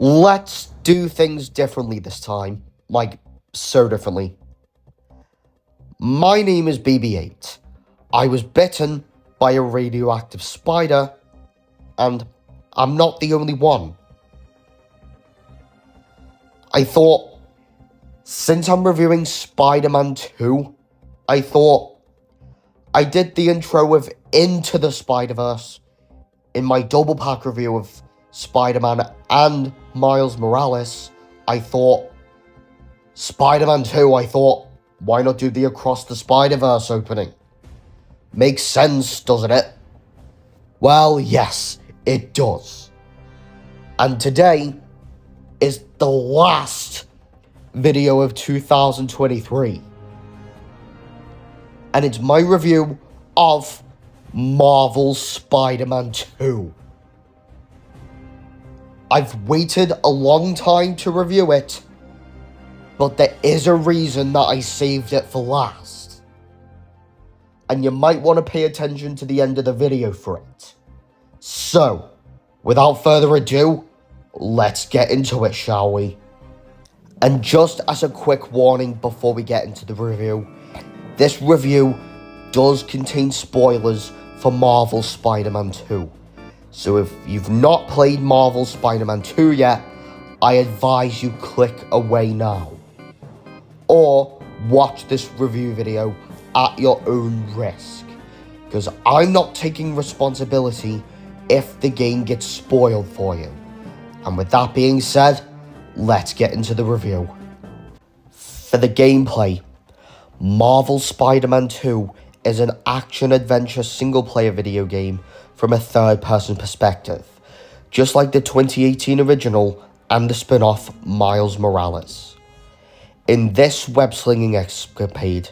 Let's do things differently this time. Like, so differently. My name is BB8. I was bitten by a radioactive spider, and I'm not the only one. I thought, since I'm reviewing Spider-Man 2, I thought I did the intro of Into the Spider-Verse in my double pack review of Spider-Man and Miles Morales. I thought, Spider-Man 2, I thought, why not do the Across the Spider-Verse opening? Makes sense, doesn't it? Well, yes, it does. And today is the last video of 2023. And it's my review of Marvel's Spider-Man 2. I've waited a long time to review it, but there is a reason that I saved it for last. And you might want to pay attention to the end of the video for it. So, without further ado, let's get into it, shall we? And just as a quick warning before we get into the review, this review does contain spoilers for Marvel's Spider-Man 2. So if you've not played Marvel's Spider-Man 2 yet, I advise you click away now. Or watch this review video at your own risk, because I'm not taking responsibility if the game gets spoiled for you. And with that being said, let's get into the review. For the gameplay, Marvel's Spider-Man 2 is an action-adventure single-player video game from a third-person perspective, just like the 2018 original and the spin-off Miles Morales. In this web-slinging escapade,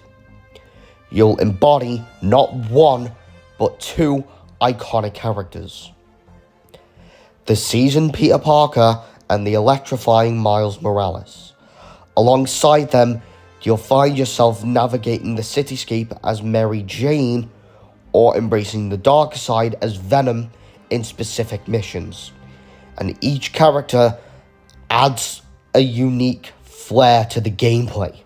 you'll embody not one, but two iconic characters: the seasoned Peter Parker and the electrifying Miles Morales. Alongside them, you'll find yourself navigating the cityscape as Mary Jane, or embracing the darker side as Venom in specific missions. And each character adds a unique flair to the gameplay.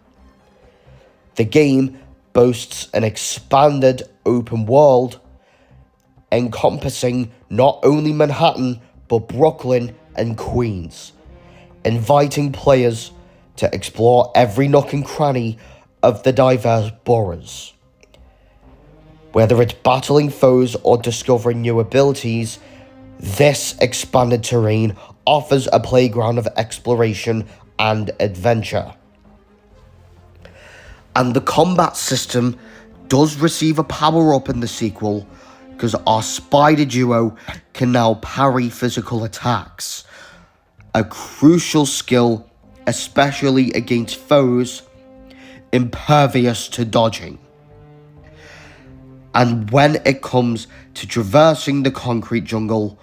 The game boasts an expanded open world encompassing not only Manhattan, but Brooklyn and Queens, inviting players to explore every nook and cranny of the diverse boroughs. Whether it's battling foes or discovering new abilities, this expanded terrain offers a playground of exploration and adventure. And the combat system does receive a power-up in the sequel, because our spider duo can now parry physical attacks, a crucial skill especially against foes impervious to dodging. And when it comes to traversing the concrete jungle,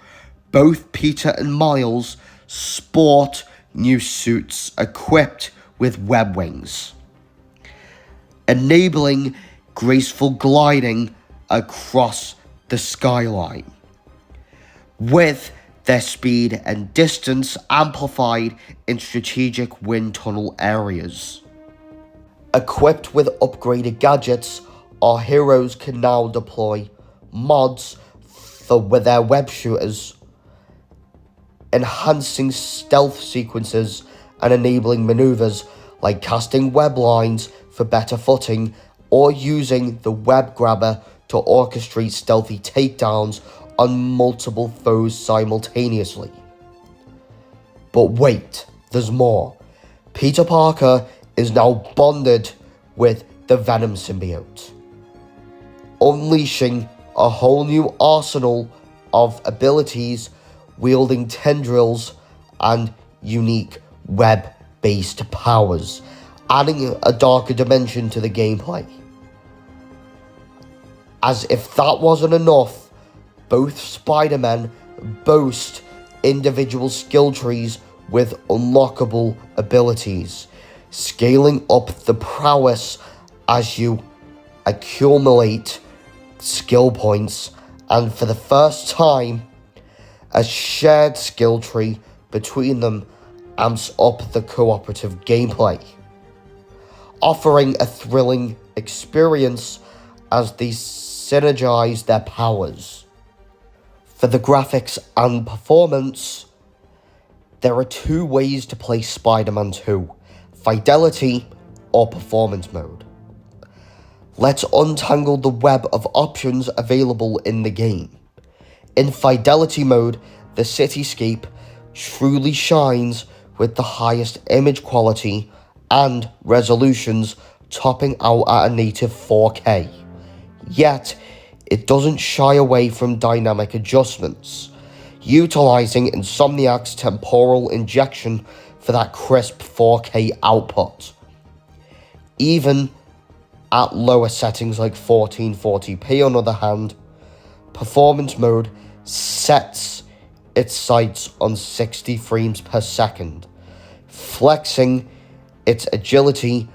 both Peter and Miles sport new suits equipped with web wings, enabling graceful gliding across the skyline, with their speed and distance amplified in strategic wind tunnel areas. Equipped with upgraded gadgets, our heroes can now deploy mods for their web shooters, enhancing stealth sequences and enabling maneuvers like casting web lines for better footing, or using the web grabber to orchestrate stealthy takedowns on multiple foes simultaneously. But wait, there's more. Peter Parker is now bonded with the Venom symbiote, unleashing a whole new arsenal of abilities, wielding tendrils and unique web-based powers, adding a darker dimension to the gameplay. As if that wasn't enough, both Spider-Men boast individual skill trees with unlockable abilities, scaling up the prowess as you accumulate skill points, and for the first time, a shared skill tree between them amps up the cooperative gameplay, offering a thrilling experience as they synergize their powers. For the graphics and performance, there are two ways to play Spider-Man 2, Fidelity or Performance mode. Let's untangle the web of options available in the game. In Fidelity mode, the cityscape truly shines with the highest image quality and resolutions, topping out at a native 4K. Yet, it doesn't shy away from dynamic adjustments, utilizing Insomniac's temporal injection for that crisp 4K output. Even at lower settings like 1440p, on the other hand, Performance mode sets its sights on 60 frames per second, flexing its agility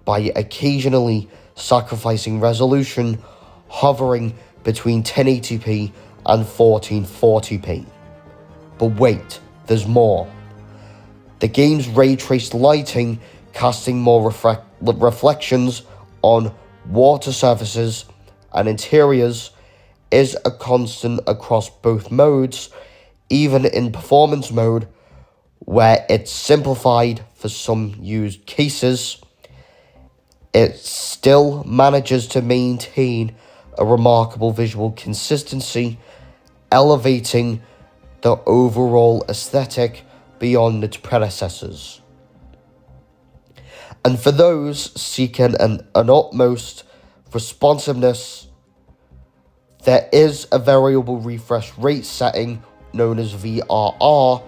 by occasionally sacrificing resolution, hovering between 1080p and 1440p. But wait, there's more. The game's ray-traced lighting, casting more reflections on water surfaces and interiors, is a constant across both modes, even in Performance mode, where it's simplified for some use cases. It still manages to maintain a remarkable visual consistency, elevating the overall aesthetic beyond its predecessors. And for those seeking an utmost responsiveness, there is a variable refresh rate setting known as VRR,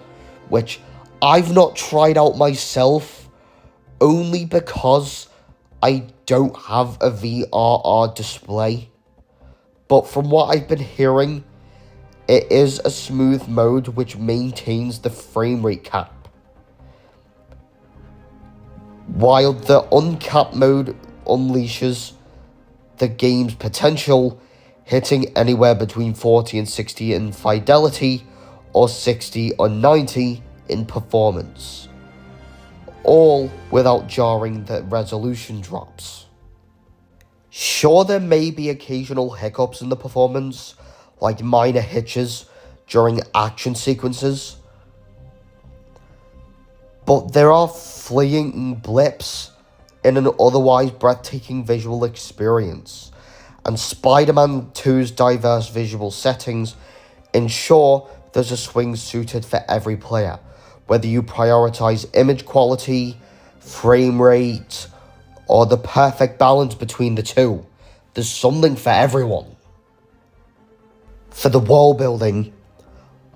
which I've not tried out myself, only because I don't have a VRR display. But from what I've been hearing, it is a smooth mode which maintains the frame rate cap, while the uncapped mode unleashes the game's potential, hitting anywhere between 40 and 60 in fidelity or 60 or 90 in performance, all without jarring the resolution drops. Sure, there may be occasional hiccups in the performance, like minor hitches during action sequences, but there are fleeting blips in an otherwise breathtaking visual experience, and Spider-Man 2's diverse visual settings ensure there's a swing suited for every player, whether you prioritize image quality, frame rate, or the perfect balance between the two. There's something for everyone. For the world building,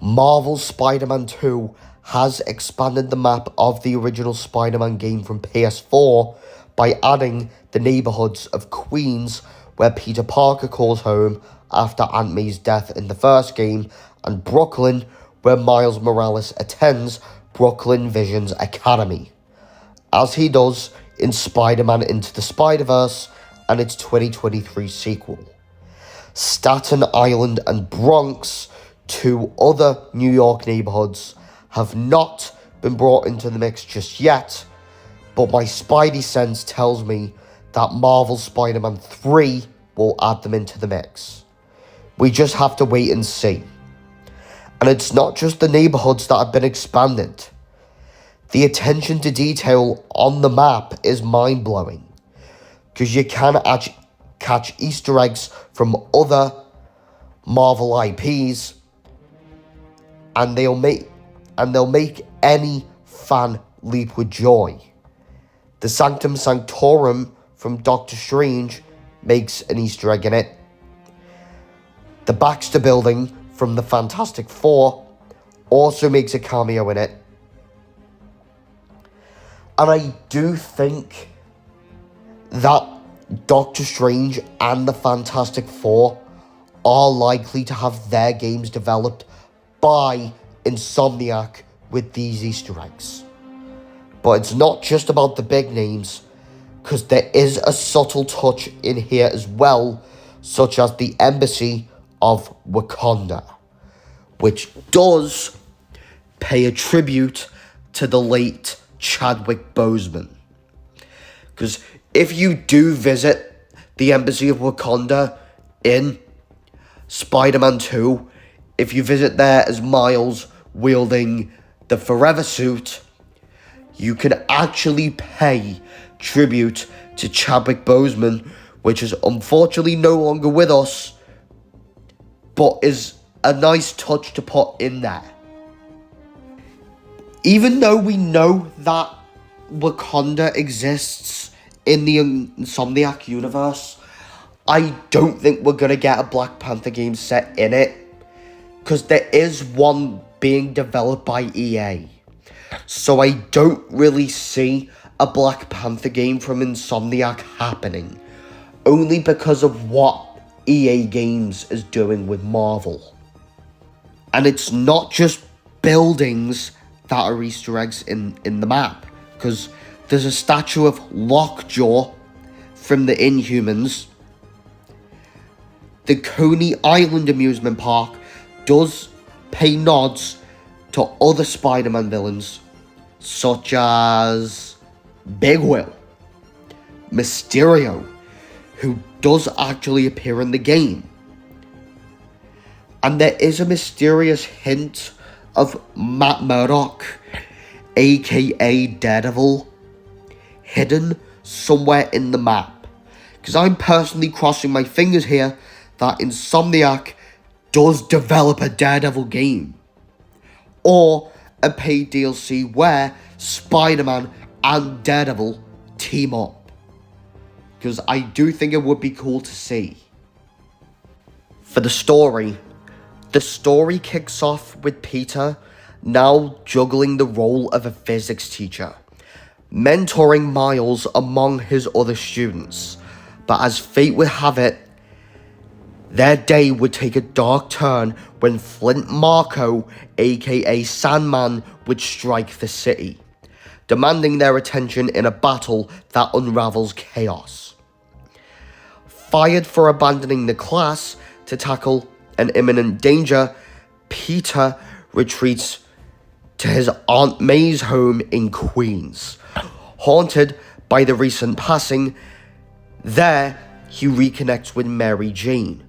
Marvel's Spider-Man 2 has expanded the map of the original Spider-Man game from PS4 by adding the neighborhoods of Queens, where Peter Parker calls home after Aunt May's death in the first game, and Brooklyn, where Miles Morales attends Brooklyn Vision's Academy, as he does in Spider-Man Into the Spider-Verse and its 2023 sequel. Staten Island and Bronx, two other New York neighborhoods, have not been brought into the mix just yet, but my spidey sense tells me that Marvel's Spider-Man 3 will add them into the mix. We just have to wait and see. And it's not just the neighborhoods that have been expanded. The attention to detail on the map is mind-blowing, because you can catch Easter eggs from other Marvel IPs, and they'll make any fan leap with joy. The Sanctum Sanctorum from Doctor Strange makes an Easter egg in it. The Baxter Building from the Fantastic Four also makes a cameo in it. And I do think that Doctor Strange and the Fantastic Four are likely to have their games developed by Insomniac with these Easter eggs. But it's not just about the big names, because there is a subtle touch in here as well, such as the Embassy of Wakanda, which does pay a tribute to the late Chadwick Boseman. Because if you do visit the Embassy of Wakanda in Spider-Man 2, if you visit there as Miles wielding the Forever suit, you can actually pay tribute to Chadwick Boseman, which is unfortunately no longer with us, but is a nice touch to put in there. Even though we know that Wakanda exists in the Insomniac universe, I don't think we're going to get a Black Panther game set in it, because there is one being developed by EA. So I don't really see a Black Panther game from Insomniac happening, only because of what EA Games is doing with Marvel. And it's not just buildings that are Easter eggs in the map, because there's a statue of Lockjaw from the Inhumans. The Coney Island amusement park does pay nods to other Spider-Man villains, such as Big Will, Mysterio, who does actually appear in the game. And there is a mysterious hint of Matt Murdock, aka Daredevil, hidden somewhere in the map. Because I'm personally crossing my fingers here that Insomniac does develop a Daredevil game, or a paid DLC where Spider-Man and Daredevil team up, because I do think it would be cool to see. For the story kicks off with Peter now juggling the role of a physics teacher, mentoring Miles among his other students, but as fate would have it, their day would take a dark turn when Flint Marko, aka Sandman, would strike the city, demanding their attention in a battle that unravels chaos. Fired for abandoning the class to tackle an imminent danger, Peter retreats to his Aunt May's home in Queens. Haunted by the recent passing, there he reconnects with Mary Jane,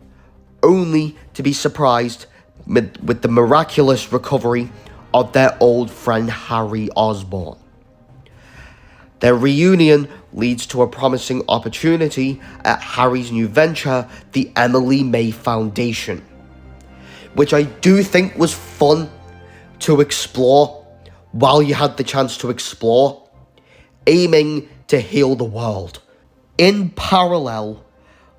only to be surprised with the miraculous recovery of their old friend Harry Osborn. Their reunion leads to a promising opportunity at Harry's new venture, the Emily May Foundation, which I do think was fun to explore while you had the chance to explore, aiming to heal the world. In parallel,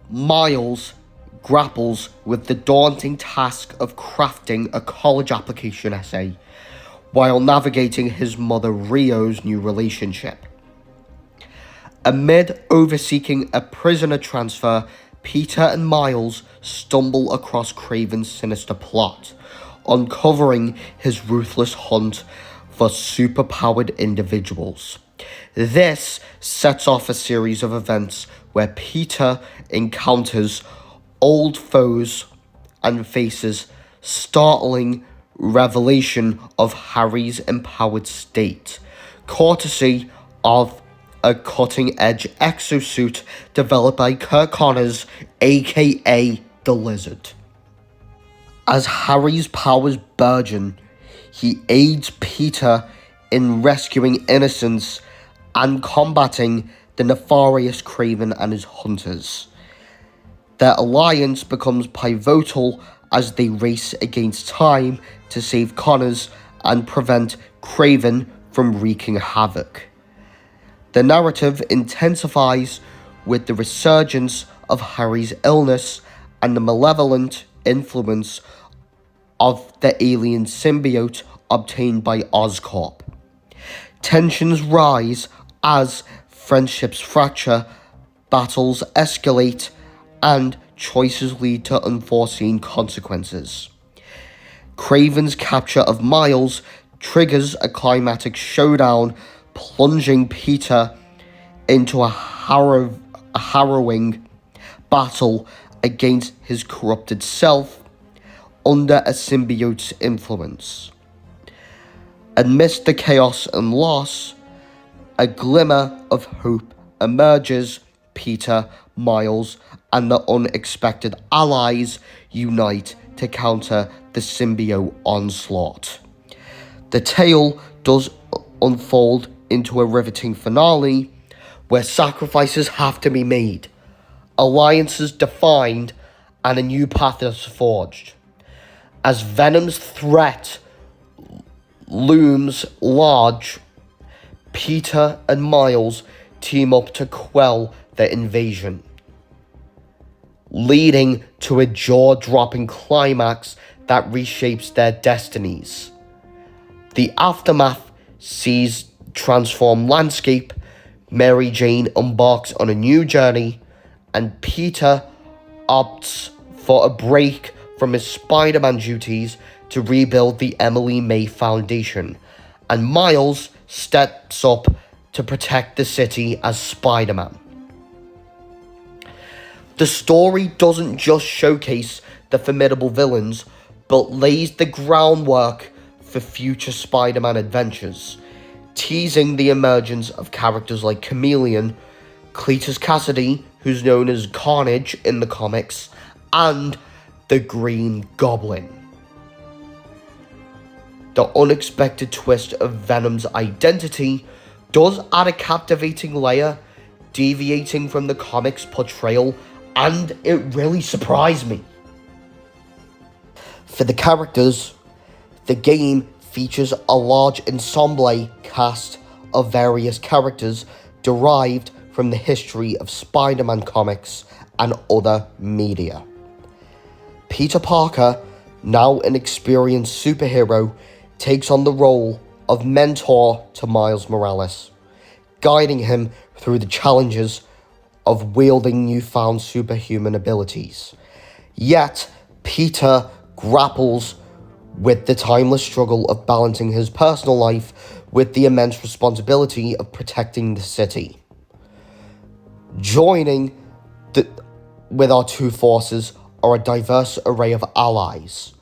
Miles grapples with the daunting task of crafting a college application essay while navigating his mother Rio's new relationship. Amid overseeking a prisoner transfer, Peter and Miles stumble across Kraven's sinister plot, uncovering his ruthless hunt for superpowered individuals. This sets off a series of events where Peter encounters old foes and faces startling revelation of Harry's empowered state, courtesy of a cutting-edge exosuit developed by Kirk Connors, aka the Lizard. As Harry's powers burgeon, he aids Peter in rescuing innocents and combating the nefarious Kraven and his hunters. Their alliance becomes pivotal as they race against time to save Connors and prevent Kraven from wreaking havoc. The narrative intensifies with the resurgence of Harry's illness and the malevolent influence of the alien symbiote obtained by Oscorp. Tensions rise as friendships fracture, battles escalate, and choices lead to unforeseen consequences. Kraven's capture of Miles triggers a climatic showdown, plunging Peter into a harrowing battle against his corrupted self under a symbiote's influence. Amidst the chaos and loss, a glimmer of hope emerges. Peter, Miles, and the unexpected allies unite to counter the symbiote onslaught. The tale does unfold into a riveting finale where sacrifices have to be made, alliances defined, and a new path is forged. As Venom's threat looms large, Peter and Miles team up to quell the invasion, leading to a jaw-dropping climax that reshapes their destinies. The aftermath sees transformed landscape, Mary Jane embarks on a new journey, and Peter opts for a break from his Spider-Man duties to rebuild the Emily May Foundation, and Miles steps up to protect the city as Spider-Man. The story doesn't just showcase the formidable villains, but lays the groundwork for future Spider-Man adventures, teasing the emergence of characters like Chameleon, Cletus Cassidy, who's known as Carnage in the comics, and the Green Goblin. The unexpected twist of Venom's identity does add a captivating layer, deviating from the comics' portrayal, and it really surprised me. For the characters, the game features a large ensemble cast of various characters derived from the history of Spider-Man comics and other media. Peter Parker, now an experienced superhero, takes on the role of mentor to Miles Morales, guiding him through the challenges of wielding newfound superhuman abilities. Yet, Peter grapples with the timeless struggle of balancing his personal life with the immense responsibility of protecting the city. Joining with our two forces are a diverse array of allies,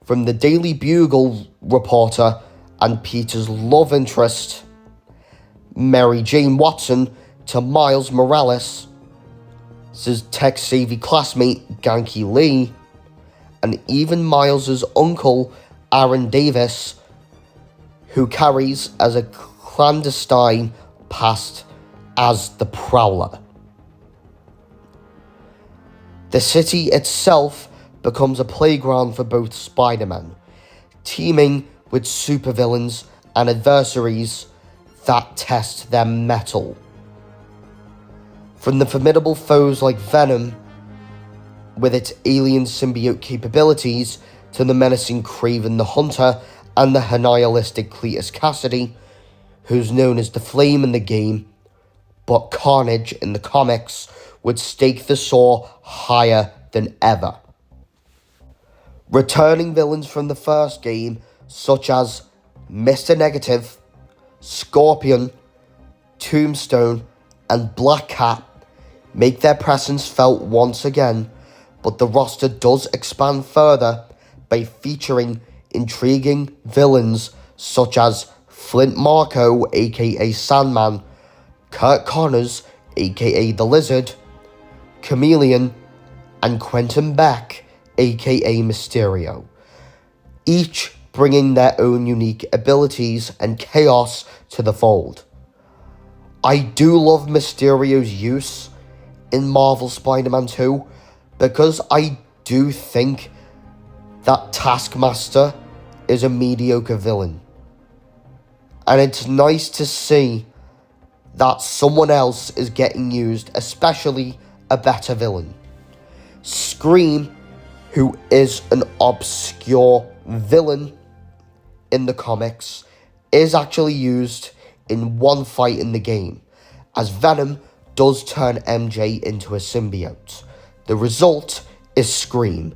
from the Daily Bugle reporter and Peter's love interest, Mary Jane Watson, to Miles Morales' tech-savvy classmate, Ganke Lee, and even Miles' uncle, Aaron Davis, who carries as a clandestine past as the Prowler. The city itself becomes a playground for both Spider-Man, teeming with supervillains and adversaries that test their mettle. From the formidable foes like Venom, with its alien symbiote capabilities, to the menacing Kraven the Hunter and the nihilistic Cletus Cassidy, who's known as the Flame in the game, but Carnage in the comics would stake the saw higher than ever. Returning villains from the first game, such as Mr. Negative, Scorpion, Tombstone, and Black Cat, make their presence felt once again, but the roster does expand further by featuring intriguing villains such as Flint Marko, aka Sandman, Kurt Connors, aka The Lizard, Chameleon, and Quentin Beck, aka Mysterio, each bringing their own unique abilities and chaos to the fold. I do love Mysterio's use in Marvel Spider-Man 2 because I do think that Taskmaster is a mediocre villain. And it's nice to see that someone else is getting used, especially a better villain. Scream, who is an obscure villain in the comics, is actually used in one fight in the game, as Venom does turn MJ into a symbiote. The result is Scream,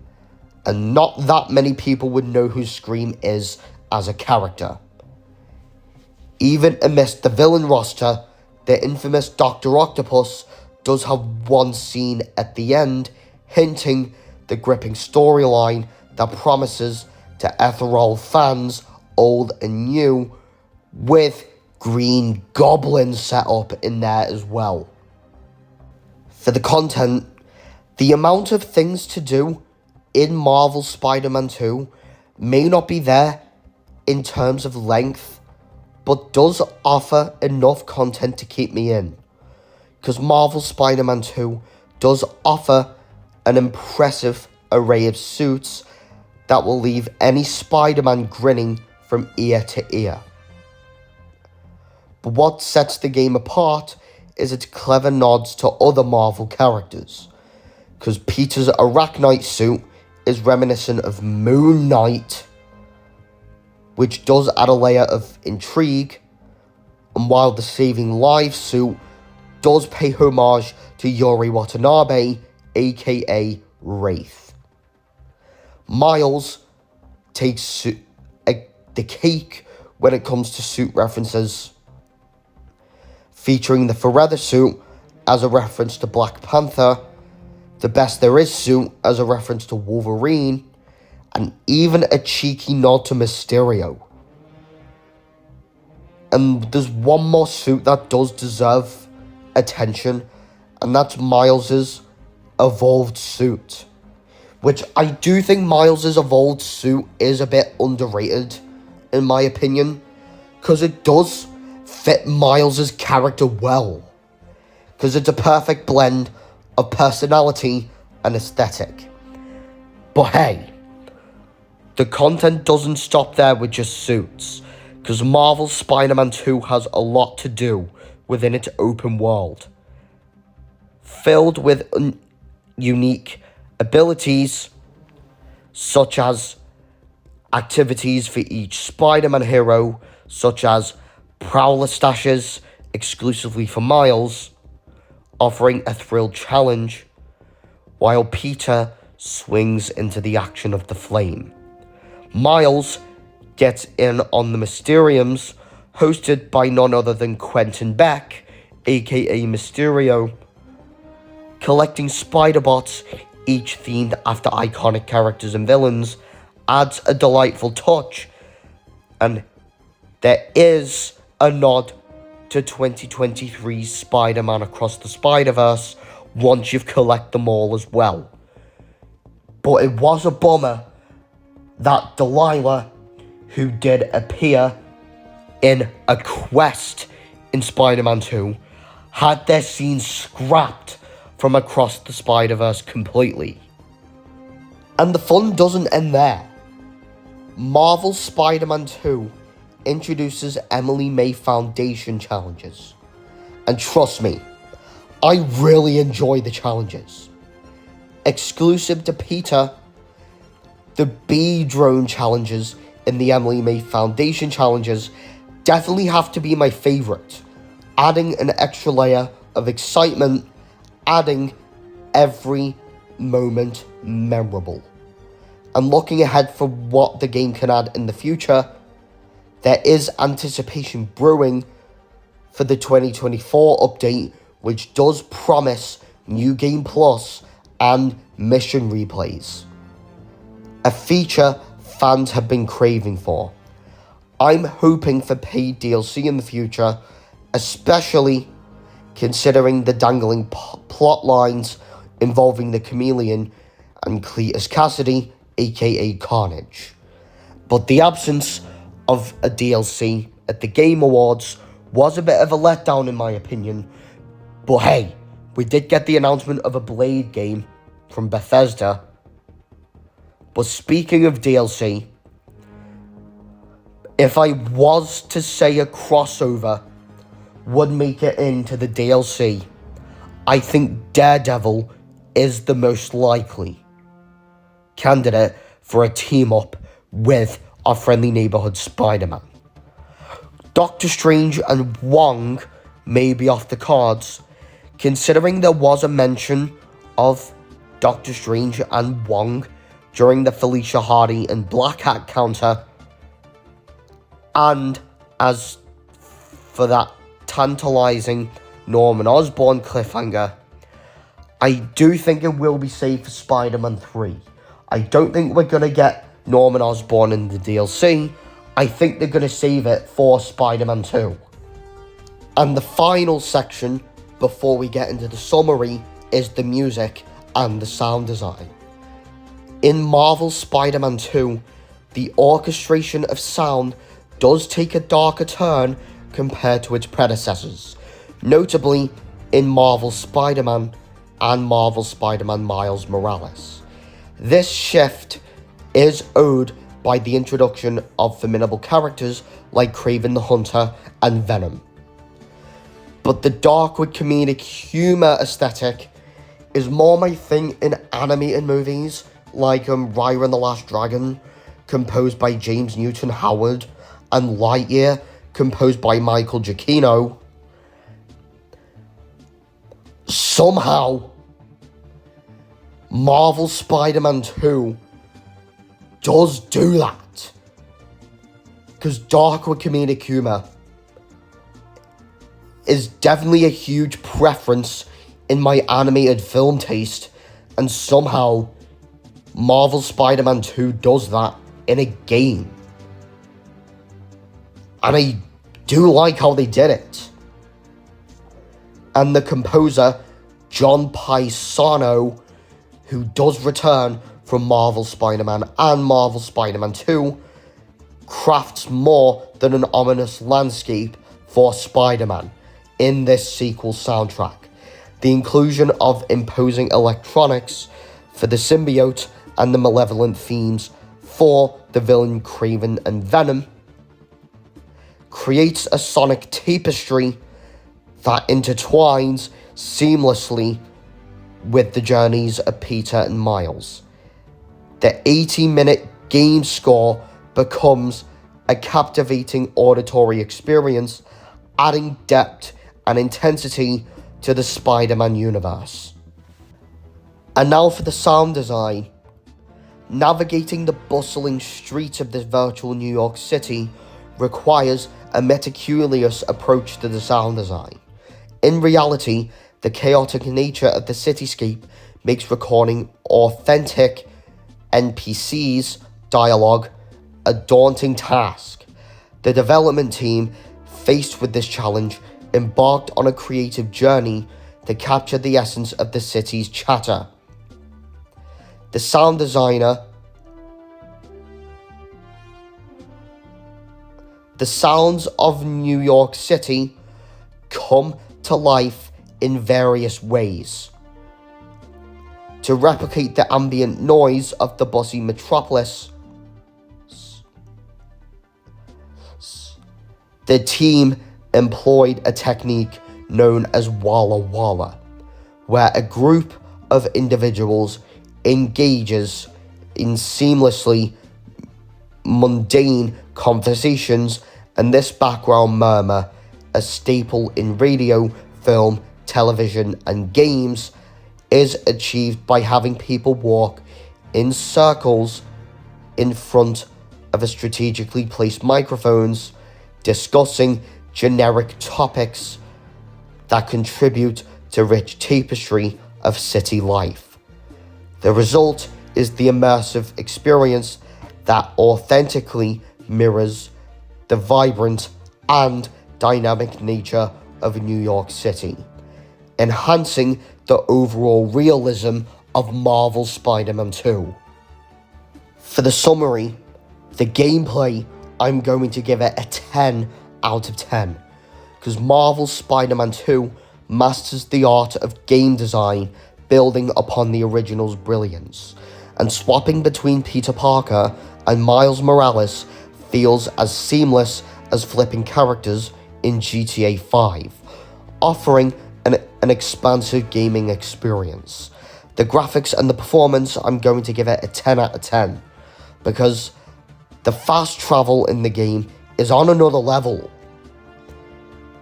and not that many people would know who Scream is as a character. Even amidst the villain roster, the infamous Dr. Octopus does have one scene at the end, hinting the gripping storyline that promises to enthrall fans, old and new, with Green Goblin set up in there as well. For the content, the amount of things to do in Marvel Spider-Man 2 may not be there in terms of length, but does offer enough content to keep me in. Because Marvel Spider-Man 2 does offer an impressive array of suits that will leave any Spider-Man grinning from ear to ear. But what sets the game apart is its clever nods to other Marvel characters. Because Peter's Arachnite suit is reminiscent of Moon Knight, which does add a layer of intrigue, and while the Saving Lives suit does pay homage to Yuri Watanabe, aka Wraith. Miles takes the cake when it comes to suit references, featuring the Forever suit as a reference to Black Panther, the Best There Is suit as a reference to Wolverine, and even a cheeky nod to Mysterio. And there's one more suit that does deserve attention, and that's Miles's evolved suit. Which I do think Miles's evolved suit is a bit underrated, in my opinion, because it does fit Miles's character well. Because it's a perfect blend of personality and aesthetic. But hey, the content doesn't stop there with just suits, because Marvel Spider-Man 2 has a lot to do within its open world, filled with unique abilities, such as activities for each Spider-Man hero, such as Prowler stashes exclusively for Miles, offering a thrill challenge, while Peter swings into the action of the flame. Miles gets in on the Mysteriums, hosted by none other than Quentin Beck, aka Mysterio, collecting Spider-Bots, each themed after iconic characters and villains, adds a delightful touch, and there is a nod to 2023's Spider-Man Across the Spider-Verse once you've collected them all as well. But it was a bummer that Delilah, who did appear in a quest in Spider-Man 2, had their scenes scrapped from Across the Spider-Verse completely. And the fun doesn't end there. Marvel Spider-Man 2 introduces Emily May Foundation challenges. And trust me, I really enjoy the challenges. Exclusive to Peter, the Bee Drone challenges in the Emily May Foundation challenges definitely have to be my favourite, adding an extra layer of excitement, adding every moment memorable. And looking ahead for what the game can add in the future, there is anticipation brewing for the 2024 update, which does promise New Game Plus and mission replays, a feature fans have been craving for. I'm hoping for paid DLC in the future, especially considering the dangling plot lines involving the Chameleon and Cletus Cassidy, aka Carnage. But the absence of a DLC at the Game Awards was a bit of a letdown in my opinion. But hey, we did get the announcement of a Blade game from Bethesda. But speaking of DLC, if I was to say a crossover would make it into the DLC, I think Daredevil is the most likely candidate for a team-up with our friendly neighborhood Spider-Man. Doctor Strange and Wong may be off the cards, considering there was a mention of Doctor Strange and Wong during the Felicia Hardy and Black Hat counter, and as for that tantalizing Norman Osborn cliffhanger, I do think it will be saved for Spider-Man 3. I don't think we're going to get Norman Osborn in the DLC. I think they're going to save it for Spider-Man 2. And the final section, before we get into the summary, is the music and the sound design. In Marvel's Spider-Man 2, the orchestration of sound does take a darker turn compared to its predecessors, notably in Marvel's Spider-Man and Marvel's Spider-Man Miles Morales. This shift is owed by the introduction of formidable characters like Kraven the Hunter and Venom. But the dark with comedic humour aesthetic is more my thing in animated movies like Raya and the Last Dragon, composed by James Newton Howard, and Lightyear, composed by Michael Giacchino. Somehow, Marvel's Spider-Man 2 does do that. Because dark with comedic humour is definitely a huge preference in my animated film taste, and somehow Marvel's Spider-Man 2 does that in a game. And I do like how they did it. And the composer, John Paisano, who does return from Marvel's Spider-Man and Marvel's Spider-Man 2, crafts more than an ominous landscape for Spider-Man in this sequel soundtrack. The inclusion of imposing electronics for the symbiote and the malevolent themes for the villain Kraven and Venom creates a sonic tapestry that intertwines seamlessly with the journeys of Peter and Miles. The 80-minute game score becomes a captivating auditory experience, adding depth and intensity to the Spider-Man universe. And now for the sound design. Navigating the bustling streets of this virtual New York City requires a meticulous approach to the sound design. In reality, the chaotic nature of the cityscape makes recording authentic NPCs dialogue a daunting task. The development team, faced with this challenge, embarked on a creative journey to capture the essence of the city's chatter. The sound designer, the sounds of New York City come to life in various ways. To replicate the ambient noise of the busy metropolis, the team employed a technique known as Walla Walla, where a group of individuals engages in seamlessly mundane conversations, and this background murmur, a staple in radio, film, television, and games, is achieved by having people walk in circles in front of a strategically placed microphones, discussing generic topics that contribute to rich tapestry of city life. The result is the immersive experience that authentically mirrors the vibrant and dynamic nature of New York City, enhancing the overall realism of Marvel's Spider-Man 2. For the summary, the gameplay, I'm going to give it a 10 out of 10, because Marvel's Spider-Man 2 masters the art of game design, building upon the original's brilliance, and swapping between Peter Parker and Miles Morales feels as seamless as flipping characters in GTA 5, offering an expansive gaming experience. The graphics and the performance, I'm going to give it a 10 out of 10, because the fast travel in the game is on another level.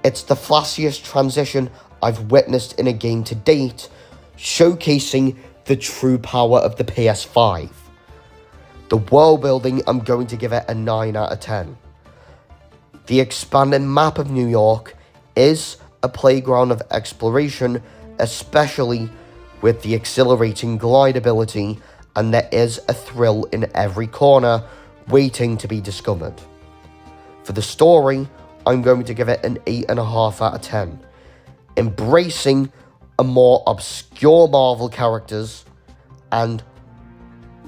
It's the flashiest transition I've witnessed in a game to date, showcasing the true power of the PS5. The world building, I'm going to give it a 9 out of 10. The expanded map of New York is a playground of exploration, especially with the exhilarating glide ability, and there is a thrill in every corner waiting to be discovered. For the story, I'm going to give it an 8.5 out of 10. Embracing a more obscure Marvel characters and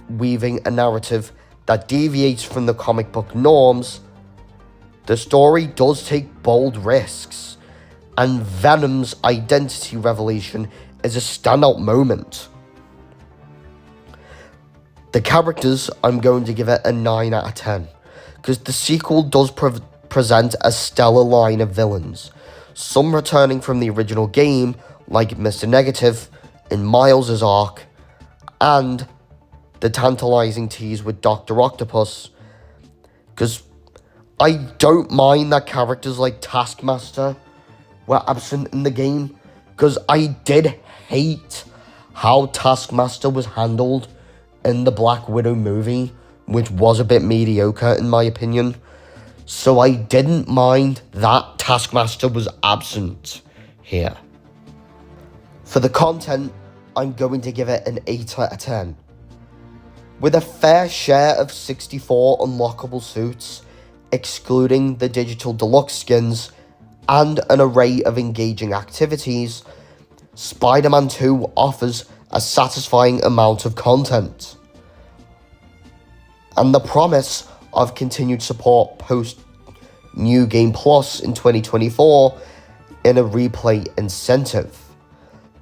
weaving a narrative that deviates from the comic book norms, the story does take bold risks, and Venom's identity revelation is a standout moment. The characters, I'm going to give it a 9 out of 10, because the sequel does present a stellar line of villains, some returning from the original game, like Mr. Negative in Miles' arc, and the tantalizing tease with Dr. Octopus, because I don't mind that characters like Taskmaster were absent in the game, because I did hate how Taskmaster was handled in the Black Widow movie, which was a bit mediocre in my opinion. So I didn't mind that Taskmaster was absent here. For the content, I'm going to give it an 8 out of 10. With a fair share of 64 unlockable suits, excluding the digital deluxe skins, and an array of engaging activities, Spider-Man 2 offers a satisfying amount of content. And the promise of continued support post New Game Plus in 2024 in a replay incentive.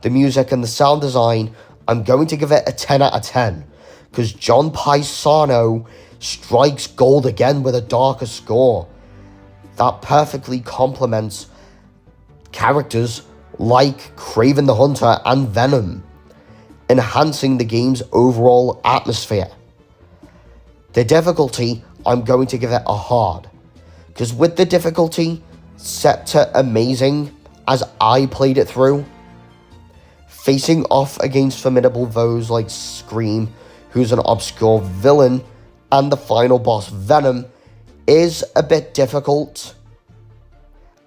The music and the sound design, I'm going to give it a 10 out of 10, because John Paisano strikes gold again with a darker score that perfectly complements characters like Kraven the Hunter and Venom, enhancing the game's overall atmosphere. The difficulty, I'm going to give it a hard, because with the difficulty set to amazing as I played it through, facing off against formidable foes like Scream, who's an obscure villain, and the final boss Venom, is a bit difficult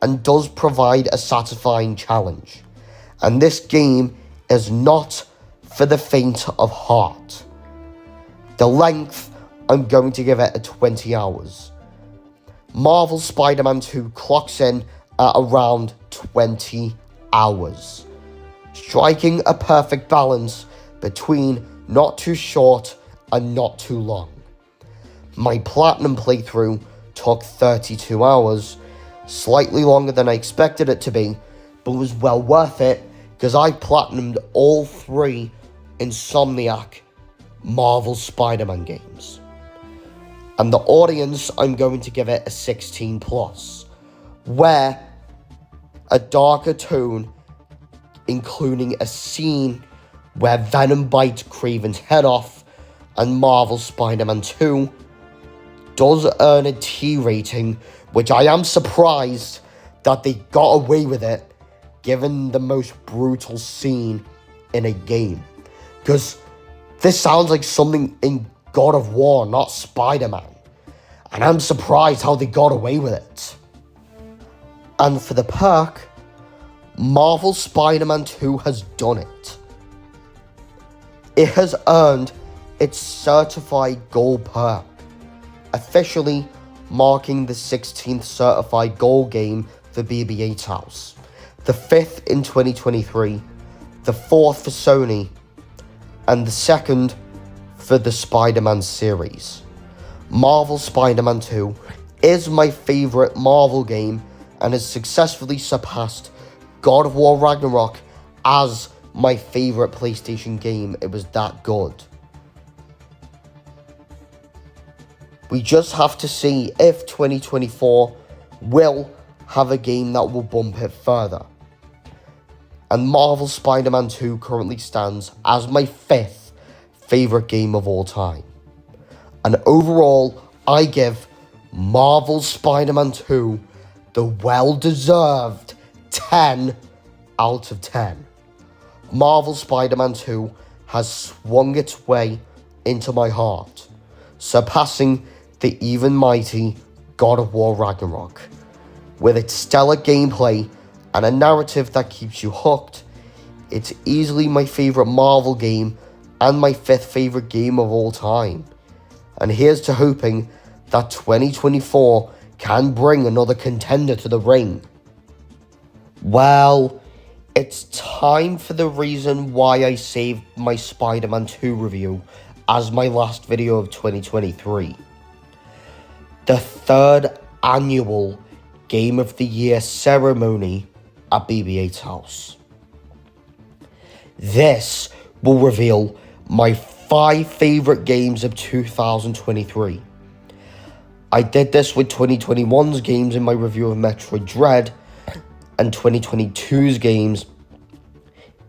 and does provide a satisfying challenge. And this game is not for the faint of heart. The length, I'm going to give it a 20 hours. Marvel Spider-Man 2 clocks in at around 20 hours, striking a perfect balance between not too short and not too long. My platinum playthrough took 32 hours, slightly longer than I expected it to be, but was well worth it because I platinumed all 3 Insomniac Marvel Spider-Man games. And the audience, I'm going to give it a 16 plus, where a darker tone, including a scene where Venom bites Kraven's head off, and Marvel Spider-Man 2 does earn a T rating, which I am surprised that they got away with it, given the most brutal scene in a game. Because this sounds like something in God of War, not Spider-Man. And I'm surprised how they got away with it. And for the perk, Marvel Spider-Man 2 has done it. It has earned its certified gold perk, officially marking the 16th certified gold game for BB8's house, the 5th in 2023, the 4th for Sony, and the 2nd for the Spider-Man series. Marvel Spider-Man 2 is my favourite Marvel game and has successfully surpassed God of War Ragnarok as my favourite PlayStation game. It was that good. We just have to see if 2024 will have a game that will bump it further. And Marvel Spider-Man 2 currently stands as my 5th favourite game of all time. And overall, I give Marvel Spider-Man 2 the well-deserved 10 out of 10. Marvel Spider-Man 2 has swung its way into my heart, surpassing the even mighty God of War Ragnarok. With its stellar gameplay and a narrative that keeps you hooked, it's easily my favourite Marvel game and my 5th favourite game of all time. And here's to hoping that 2024 can bring another contender to the ring. Well, it's time for the reason why I saved my Spider-Man 2 review as my last video of 2023. The third annual Game of the Year ceremony at BB8's house. This will reveal my 5 favourite games of 2023. I did this with 2021's games in my review of Metroid Dread and 2022's games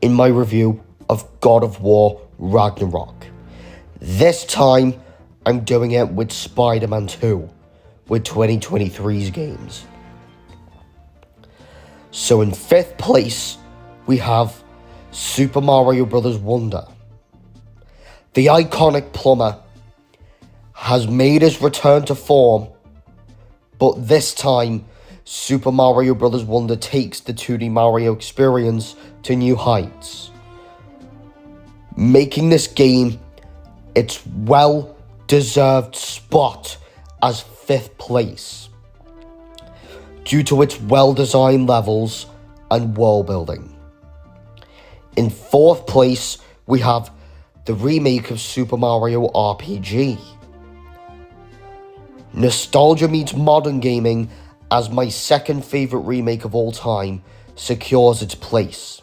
in my review of God of War Ragnarok. This time, I'm doing it with Spider-Man 2, with 2023's games. So in 5th place, we have Super Mario Bros. Wonder. The iconic plumber has made his return to form, but this time, Super Mario Bros. Wonder takes the 2D Mario experience to new heights, making this game its well-deserved spot as 5th place, due to its well-designed levels and world building. In 4th place, we have the remake of Super Mario RPG. Nostalgia meets modern gaming as my 2nd favourite remake of all time secures its place.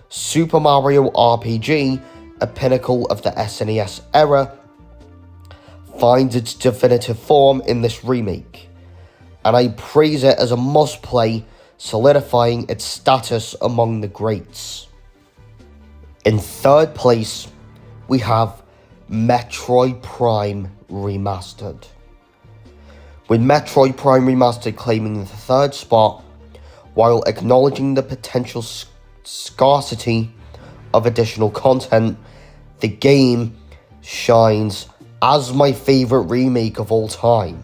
Super Mario RPG, a pinnacle of the SNES era, finds its definitive form in this remake, and I praise it as a must-play, solidifying its status among the greats. In 3rd place, we have Metroid Prime Remastered. With Metroid Prime Remastered claiming the 3rd spot, while acknowledging the potential scarcity of additional content, the game shines as my favourite remake of all time.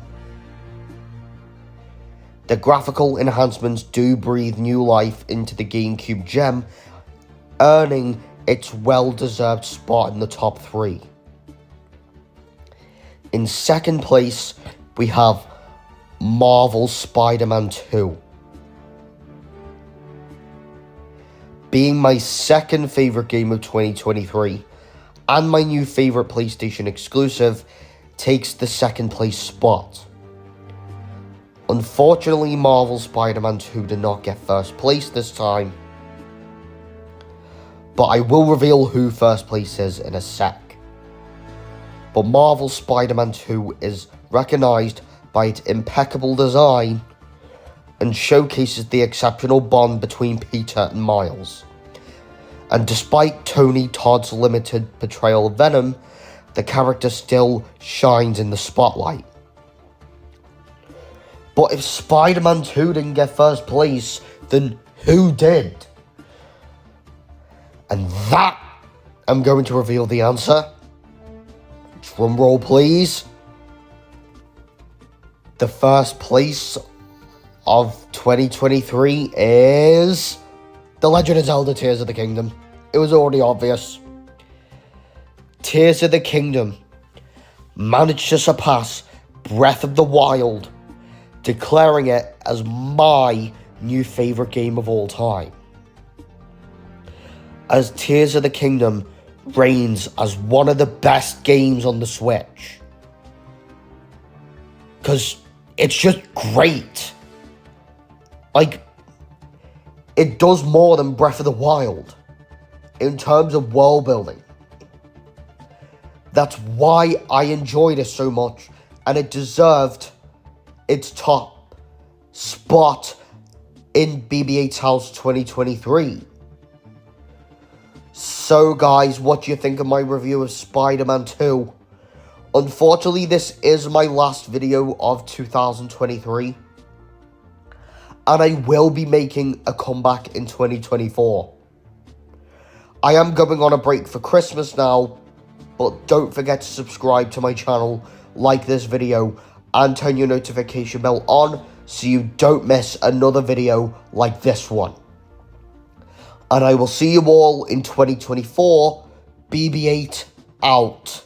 The graphical enhancements do breathe new life into the GameCube gem, earning its well-deserved spot in the top 3. In 2nd place, we have Marvel's Spider-Man 2. Being my 2nd favourite game of 2023, and my new favourite PlayStation exclusive, takes the 2nd place spot. Unfortunately, Marvel's Spider-Man 2 did not get 1st place this time, but I will reveal who 1st place is in a sec. But Marvel's Spider-Man 2 is recognised by its impeccable design and showcases the exceptional bond between Peter and Miles. And despite Tony Todd's limited portrayal of Venom, the character still shines in the spotlight. But if Spider-Man 2 didn't get 1st place, then who did? And that, I'm going to reveal the answer. Drum roll, please. The 1st place of 2023 is The Legend of Zelda Tears of the Kingdom. It was already obvious. Tears of the Kingdom managed to surpass Breath of the Wild, declaring it as my new favourite game of all time, as Tears of the Kingdom reigns as one of the best games on the Switch. Because it's just great. Like, it does more than Breath of the Wild in terms of world building. That's why I enjoyed it so much, and it deserved its top spot in BB8's House 2023. So guys, what do you think of my review of Spider-Man 2? Unfortunately, this is my last video of 2023. And I will be making a comeback in 2024. I am going on a break for Christmas now, but don't forget to subscribe to my channel, like this video, and turn your notification bell on so you don't miss another video like this one. And I will see you all in 2024. BB8 out.